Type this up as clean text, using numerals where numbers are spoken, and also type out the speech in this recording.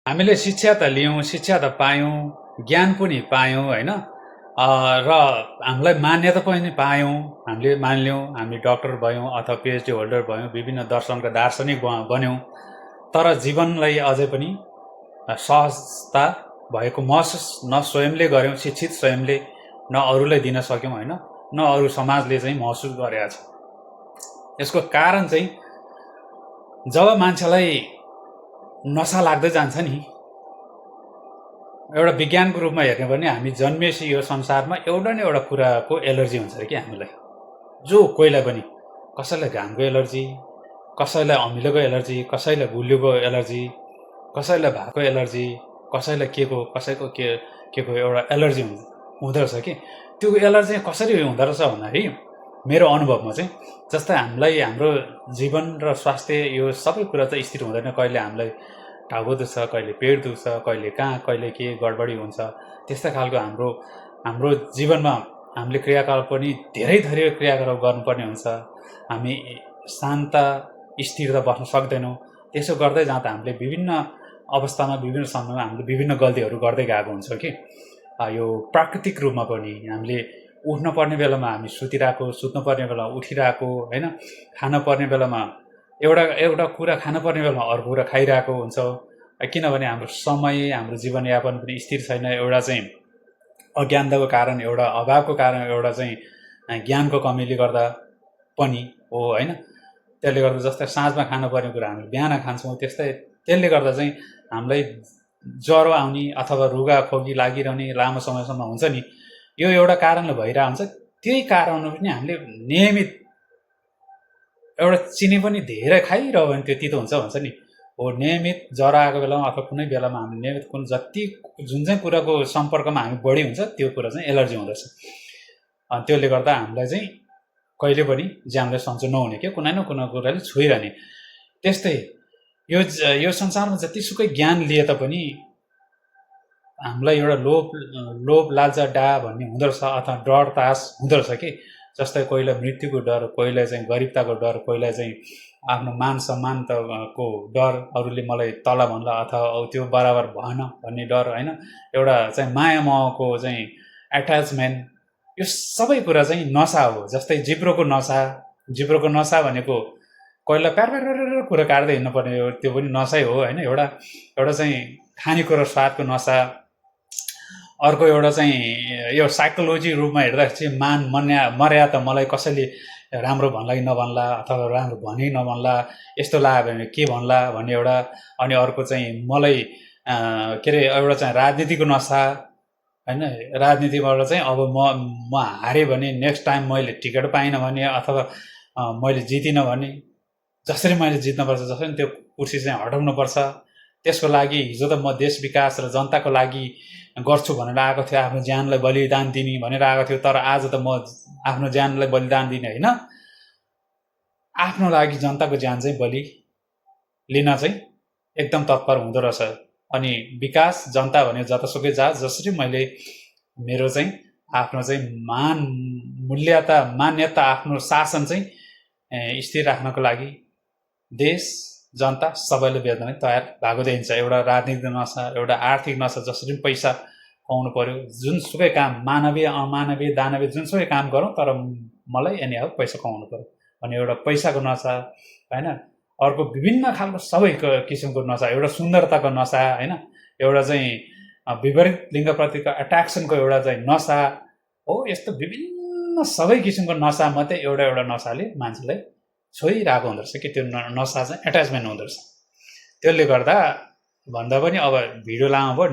हामीले शिक्षा त लियौँ, शिक्षा त पायौँ, ज्ञान पनि पायौँ होइन, र हामीलाई मान्यता पनि पायौँ, हामीले मान्यौँ, हामी डक्टर भयौँ अथवा पिएचडी होल्डर भयौँ, विभिन्न दर्शनका दार्शनिक बन्यौँ। तर जीवनलाई अझै पनि सहजता भएको महसुस न स्वयंले गऱ्यौँ, शिक्षित स्वयंले, न अरूलाई दिन सक्यौँ होइन, न अरू समाजले चाहिँ महसुस गरेका छ। यसको कारण चाहिँ जब मान्छेलाई नसा लाग्दै जान्छ नि, एउटा विज्ञानको रूपमा हेर्ने भने हामी जन्मिएपछि यो संसारमा एउटा न एउटा कुराको एलर्जी हुन्छ कि हामीलाई, जो कोहीलाई पनि, कसैलाई घामको एलर्जी, कसैलाई अमिलोको एलर्जी, कसैलाई गुलियोको एलर्जी, कसैलाई भातको एलर्जी, कसैलाई कसैको के को एउटा एलर्जी हुँदो रहेछ कि त्यो एलर्जी कसरी हुँदो रहेछ भन्दाखेरि मेरो अनुभवमा चाहिँ जस्तै हामीलाई हाम्रो जीवन र स्वास्थ्य यो सबै कुरा चाहिँ स्थिर हुँदैन। कहिले हामीलाई टाउको दुख्छ, कहिले पेट दुख्छ, कहिले कहाँ कहिले के गडबडी हुन्छ। त्यस्तै खालको हाम्रो जीवनमा हामीले क्रियाकलाप पनि धेरै क्रियाकलाप गर्नुपर्ने हुन्छ। हामी शान्त स्थिर त बस्न सक्दैनौँ। त्यसो गर्दै जाँदा हामीले विभिन्न अवस्थामा विभिन्न समयमा हामीले विभिन्न गल्तीहरू गर्दै गएको हुन्छ कि यो प्राकृतिक रूपमा पनि हामीले उठ्न पर्ने बेलामा हामी सुतिरहेको, सुत्नु पर्ने बेलामा उठिरहेको होइन, खान पर्ने बेलामा एउटा कुरा खानु पर्ने बेलामा अर्को कुरा खाइरहेको हुन्छौँ। किनभने हाम्रो समय, हाम्रो जीवनयापन पनि स्थिर छैन। एउटा चाहिँ अज्ञानताको कारण, एउटा अभावको कारण, एउटा चाहिँ ज्ञानको कमीले गर्दा पनि हो होइन। त्यसले गर्दा जस्तै साँझमा खानुपर्ने कुरा हामीले बिहान खान्छौँ, त्यस्तै त्यसले गर्दा चाहिँ हामीलाई ज्वरो आउने अथवा रुगा खोकी लागिरहने लामो समयसम्म हुन्छ नि, यो एउटा कारणले भइरहेको हुन्छ। त्यही कारणले पनि हामीले नियमित एउटा चिनी पनि धेरै खाइरह्यो भने त्यो तितो हुन्छ नि हो। नियमित ज्वरो आएको बेलामा अथवा कुनै बेलामा हामी नियमित जुन चाहिँ कुराको सम्पर्कमा हामी बढी हुन्छ त्यो कुरा चाहिँ एलर्जी हुँदछ। अनि त्यसले गर्दा हामीलाई चाहिँ कहिले पनि ज्यानलाई सन्चो नहुने के कुनै न कुनै कुराले छोइरहने। त्यस्तै यो संसारमा जतिसुकै ज्ञान लिए तापनि हामीलाई एउटा लोभ लालचा डाह भन्ने हुँदो रहेछ अथवा डर तास हुँदो रहेछ कि जस्तै कोहीलाई मृत्युको डर, कोहीलाई चाहिँ गरिबताको डर, कोहीलाई चाहिँ आफ्नो मान सम्मानको डर, अरूले मलाई तल भन्ला अथवा त्यो बराबर भएन भन्ने डर होइन, एउटा चाहिँ माया मोहको चाहिँ एट्याचमेन्ट, यो सबै कुरा चाहिँ नसा हो। जस्तै जिब्रोको नसा भनेको कोहीलाई प्यार कुरा काट्दै हिँड्नुपर्ने हो, त्यो पनि नसै हो होइन। एउटा चाहिँ खानेकुरा स्वादको नसा। अर्को एउटा चाहिँ यो साइकोलोजी रूपमा हेर्दाखेरि चाहिँ मर्यादा, मलाई कसैले राम्रो भन्ला कि नभन्ला अथवा राम्रो भने नभन्ला, यस्तो लाग्यो भने के भन्ला भन्ने एउटा। अनि अर्को चाहिँ मलाई के अरे एउटा चाहिँ राजनीतिको नसा होइन। राजनीतिबाट चाहिँ अब म हारेँ भने नेक्स्ट टाइम मैले टिकट पाइनँ भने अथवा मैले जितिनँ भने जसरी मैले जित्नुपर्छ, जसरी त्यो कुर्सी चाहिँ हटाउनुपर्छ, त्यसको लागि हिजो त म देश विकास र जनताको लागि गर्छु भनेर आएको थियो, आफ्नो ज्यानलाई बलिदान दिने भनेर आएको थियो। तर आज त म आफ्नो ज्यानलाई बलिदान दिने होइन, आफ्नो लागि जनताको ज्यान चाहिँ बलि लिन चाहिँ एकदम तत्पर हुँदो रहेछ। अनि विकास जनता भने जतासुकै जा, जसरी मैले मेरो चाहिँ आफ्नो चाहिँ मान्यता आफ्नो शासन चाहिँ स्थिर राख्नको लागि देश जनता सबैले बेच्न तयार भएको देखिन्छ। एउटा राजनीतिक नसा, एउटा आर्थिक नसा, जसरी पैसा पाउनु पर्यो, जुनसुकै काम, मानवीय अमानवीय दानवीय जुनसुकै काम गरौँ तर मलाई यनि अब पैसा कमाउनु पर्यो भन्ने एउटा पैसाको नसा होइन। अर्को विभिन्न खालको सबै किसिमको नसा, एउटा सुन्दरताको नसा होइन, एउटा चाहिँ विपरीत लिङ्गप्रतिको एट्र्याक्सनको एउटा चाहिँ नसा हो। यस्तो विभिन्न सबै किसिमको नसा मात्रै एउटा नसाले मान्छेलाई छोइरहेको हुँदो रहेछ कि त्यो नसा चाहिँ एट्याचमेन्ट हुँदो रहेछ। त्यसले गर्दा भन्दा पनि अब भिडियो लामो भयो।